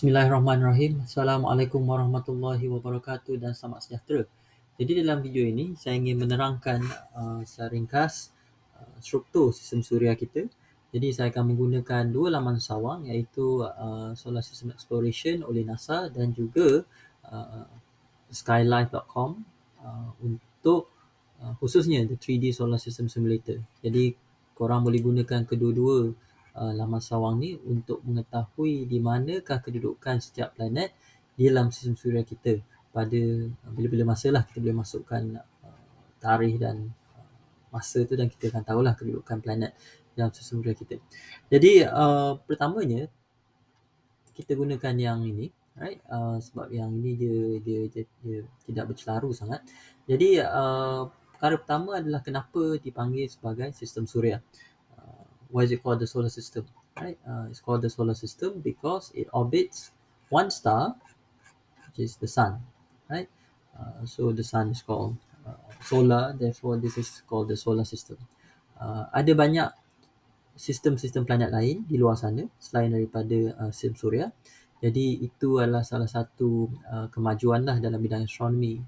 Bismillahirrahmanirrahim. Assalamualaikum warahmatullahi wabarakatuh dan selamat sejahtera. Jadi dalam video ini saya ingin menerangkan secara ringkas struktur sistem suria kita. Jadi saya akan menggunakan dua laman sawang iaitu Solar System Exploration oleh NASA dan juga uh, skylife.com untuk khususnya the 3D Solar System Simulator. Jadi korang boleh gunakan kedua-dua laman sawang ni untuk mengetahui di manakah kedudukan setiap planet di dalam sistem suria kita. Pada bila-bila masa lah kita boleh masukkan tarikh dan masa tu dan kita akan tahulah kedudukan planet dalam sistem suria kita. Jadi pertamanya kita gunakan yang ini, right? Sebab yang ini dia tidak bercelaru sangat. Jadi perkara pertama adalah kenapa dipanggil sebagai sistem suria. Why is it called the solar system? Right? It's called the solar system because it orbits one star, which is the sun. Right? So the sun is called solar, therefore this is called the solar system. Ada banyak sistem-sistem planet lain di luar sana selain daripada sistem suria. Jadi itu adalah salah satu kemajuan lah dalam bidang astronomi.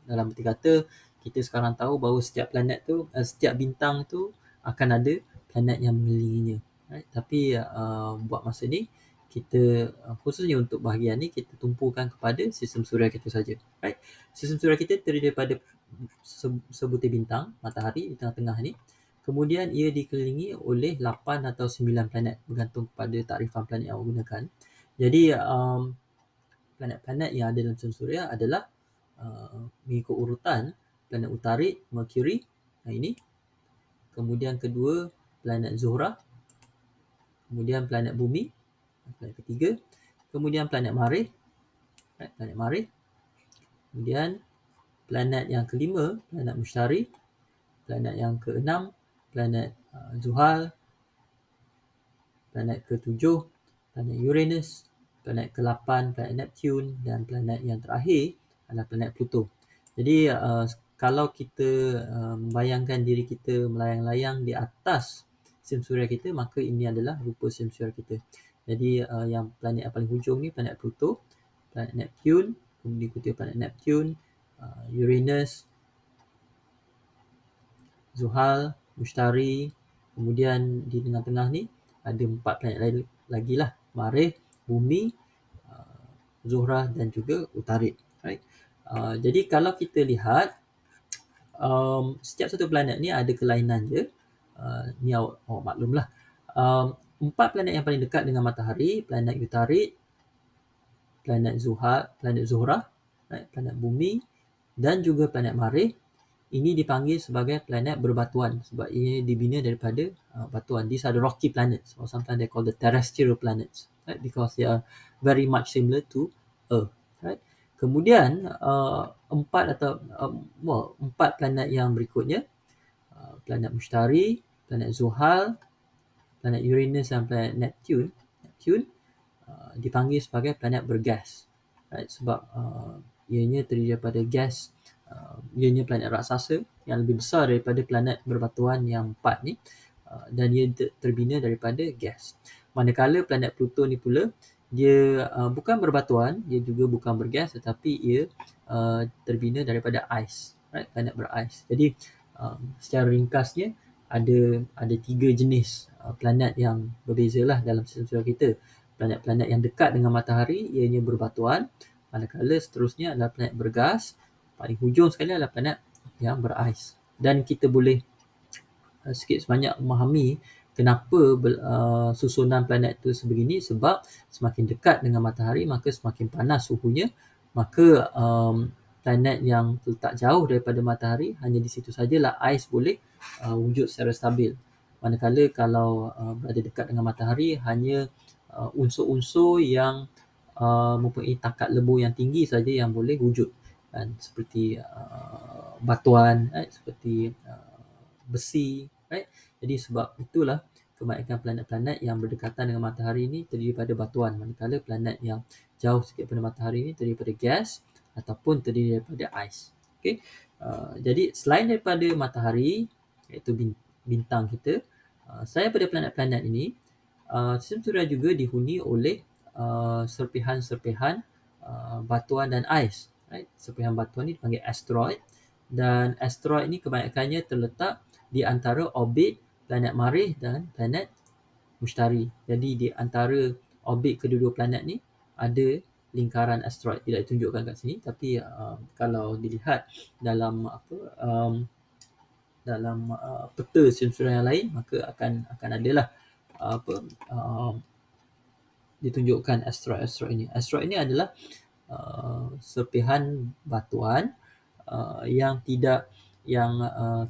Dalam erti kata, kita sekarang tahu bahawa setiap planet tu, setiap bintang tu akan ada planet yang mengelilinginya. Right? Tapi buat masa ni, kita khususnya untuk bahagian ni, kita tumpukan kepada sistem suria kita saja. Right? Sistem suria kita terdiri daripada sebutir bintang, matahari di tengah-tengah ni. Kemudian ia dikelilingi oleh 8 atau 9 planet bergantung kepada takrifan planet yang awak gunakan. Jadi planet-planet yang ada dalam sistem suria adalah mengikut urutan planet utarid, Mercury, ini. Kemudian kedua planet Zuhrah. Kemudian planet Bumi, planet ketiga. Kemudian planet Marikh, planet Marikh. Kemudian planet yang kelima, planet Mushtari. Planet yang keenam, planet Zuhal. Planet ke-7, planet Uranus. Planet ke-8, planet Neptune. Dan planet yang terakhir adalah planet Pluto. Jadi kalau kita membayangkan diri kita melayang-layang di atas sistem suria kita, maka ini adalah rupa sistem suria kita. Jadi yang planet yang paling hujung ni planet Pluto, planet Neptune, kemudian diikuti planet Neptune, Uranus, Zuhal, Mushtari. Kemudian di tengah-tengah ni ada 4 planet lain lagi lah, Marikh, Bumi, Zuhrah dan juga Utarid. Right? Jadi kalau kita lihat setiap satu planet ni ada kelainan je. Ni awak maklumlah. 4 planet yang paling dekat dengan matahari, planet Utarid, planet Zuhrah, right? Planet Bumi dan juga planet Marikh. Ini dipanggil sebagai planet berbatuan sebab ia dibina daripada batuan. These are the rocky planets, or sometimes they call the terrestrial planets, right? Because they are very much similar to Earth, right? Kemudian empat planet yang berikutnya, planet Mushtari, planet Zuhal, planet Uranus dan planet Neptune dipanggil sebagai planet bergas, right? Sebab ianya terdiri daripada gas. Ianya planet raksasa yang lebih besar daripada planet berbatuan yang 4 ni, dan ia terbina daripada gas. Manakala planet Pluto ni pula, dia bukan berbatuan, dia juga bukan bergas, tetapi ia terbina daripada ais, right? Planet berais. Jadi secara ringkasnya ada 3 jenis planet yang berbezalah dalam sistem suria kita. Planet-planet yang dekat dengan matahari ianya berbatuan, manakala seterusnya adalah planet bergas. Paling hujung sekali adalah planet yang berais. Dan kita boleh sikit sebanyak memahami kenapa susunan planet tu sebegini, sebab semakin dekat dengan matahari maka semakin panas suhunya. Maka planet yang terletak jauh daripada matahari, hanya di situ sajalah ais boleh wujud secara stabil. Manakala kalau berada dekat dengan matahari, hanya unsur-unsur yang mempunyai takat lebur yang tinggi saja yang boleh wujud. Kan? Seperti batuan, right? Seperti besi, right? Jadi sebab itulah kebanyakan planet-planet yang berdekatan dengan matahari ini terdiri daripada batuan, manakala planet yang jauh sikit daripada matahari ini terdiri daripada gas ataupun terdiri daripada ais. Okay? Jadi selain daripada matahari, iaitu bintang kita, selain daripada planet-planet ini, sistem suria juga dihuni oleh serpihan-serpihan batuan dan ais. Right? Serpihan batuan ni dipanggil asteroid, dan asteroid ni kebanyakannya terletak di antara orbit planet Marikh dan planet Mushtari. Jadi di antara orbit kedua-dua planet ni ada lingkaran asteroid. Tidak ditunjukkan kat sini, tapi kalau dilihat dalam dalam peta sistem suria yang lain, maka akan adalah ditunjukkan asteroid ini. Asteroid ini adalah serpihan batuan yang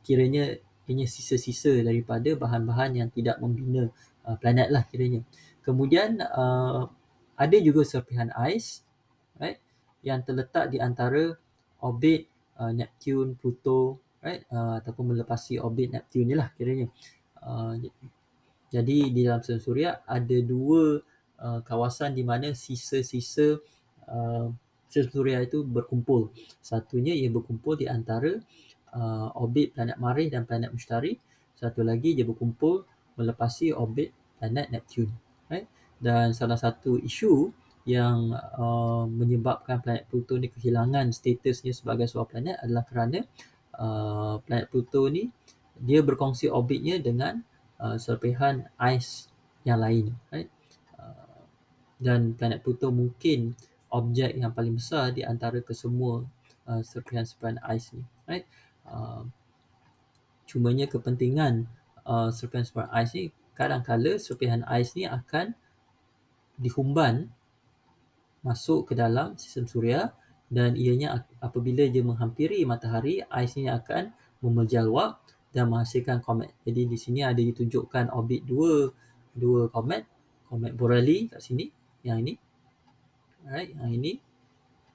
kiranya hanya sisa-sisa daripada bahan-bahan yang tidak membina planet lah kiranya. Kemudian ada juga serpihan ais, right, yang terletak di antara orbit Neptune, Pluto, right, ataupun melepasi orbit Neptune ni lah kiranya. Jadi di dalam sistem suria ada dua kawasan di mana sisa-sisa sistem suria itu berkumpul. Satunya ia berkumpul di antara orbit planet Marikh dan planet Mushtari. Satu lagi dia berkumpul melepasi orbit planet Neptune. Right? Dan salah satu isu yang menyebabkan planet Pluto ni kehilangan statusnya sebagai sebuah planet adalah kerana planet Pluto ni dia berkongsi orbitnya dengan serpihan ais yang lain. Right? Dan planet Pluto mungkin objek yang paling besar di antara kesemua serpihan-serpihan ais ni. Right? Cumanya kepentingan serpihan-serpihan ais ni, kadang-kala serpihan ais ni akan dihumban masuk ke dalam sistem suria, dan ianya apabila dia menghampiri matahari, ais ni akan memejal wap dan menghasilkan komet. Jadi di sini ada ditunjukkan orbit dua komet Borrelly kat sini, yang ini, right, yang ini,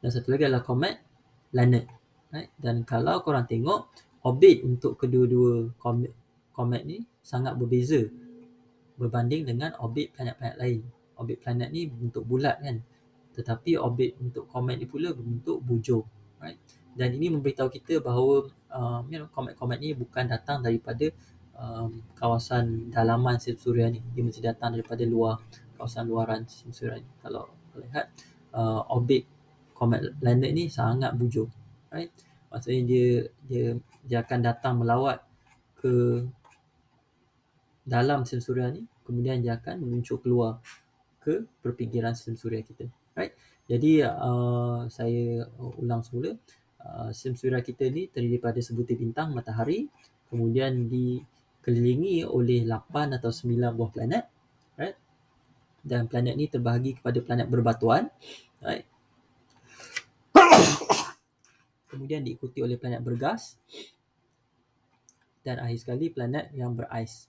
dan satu lagi adalah komet Lannard, right. Dan kalau korang tengok orbit untuk kedua-dua komet ni sangat berbeza berbanding dengan orbit planet-planet lain. Orbit planet ni bentuk bulat kan, tetapi orbit untuk komet ni pula berbentuk bujur, right. Dan ini memberitahu kita bahawa komet-komet ni bukan datang daripada kawasan dalaman sistem suria ni, dia mesti datang daripada kawasan luaran sistem suria ni. Kalau lihat orbit komet Lannard ni sangat bujur, right. Maksudnya dia akan datang melawat ke dalam sistem suria ni, kemudian dia akan meluncur keluar ke perpinggiran sistem suria kita, right. Jadi saya ulang semula, sistem suria kita ni terdiri daripada sebutir bintang matahari, kemudian dikelilingi oleh 8 atau 9 buah planet, right. Dan planet ni terbahagi kepada planet berbatuan, right. Kemudian diikuti oleh planet bergas, dan akhir sekali planet yang berais.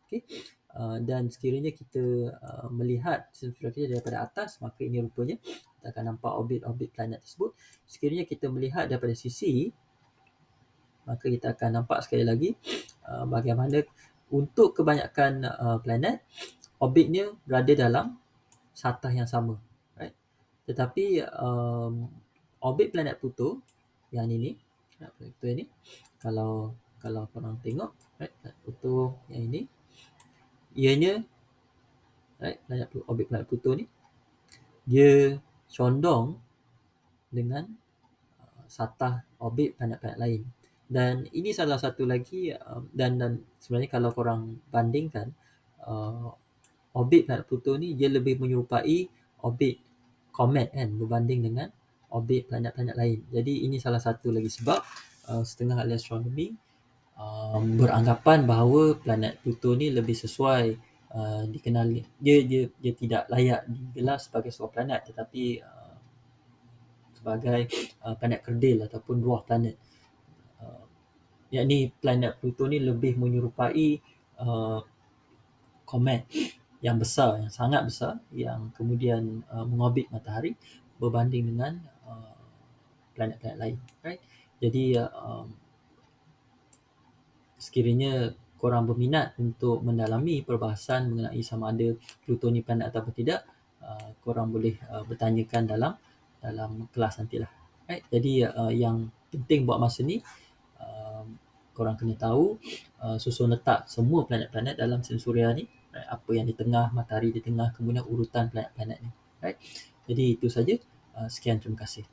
Okay. Dan sekiranya kita melihat sistem suria kita daripada atas, maka ini rupanya kita akan nampak orbit-orbit planet tersebut. Sekiranya kita melihat daripada sisi, maka kita akan nampak sekali lagi bagaimana untuk kebanyakan planet orbitnya berada dalam satah yang sama, right. Tetapi orbit planet Pluto yang ini, Pluto ini, kalau korang tengok, right, planet Pluto yang ini, ianya, right, orbit planet Pluto ni dia condong dengan satah orbit planet-planet lain. Dan ini salah satu lagi, dan sebenarnya kalau korang bandingkan orbit planet Pluto ni, dia lebih menyerupai orbit komet kan, berbanding dengan orbit planet-planet lain. Jadi ini salah satu lagi sebab setengah ahli astronomi beranggapan bahawa planet Pluto ni lebih sesuai dikenali, dia tidak layak digelar sebagai sebuah planet, tetapi sebagai planet kerdil ataupun dwarf planet. Yakni planet Pluto ni lebih menyerupai komet yang besar, yang sangat besar, yang kemudian mengorbit matahari berbanding dengan planet-planet lain, right. Jadi sekiranya korang berminat untuk mendalami perbahasan mengenai sama ada Pluto ni planet atau tidak, korang boleh bertanyakan dalam kelas nantilah, right. Jadi yang penting buat masa ni, korang kena tahu susun letak semua planet-planet dalam sistem suria ni, right. Apa yang di tengah, matahari di tengah, kemudian urutan planet-planet ni. Right? Jadi itu saja. Sekian, terima kasih.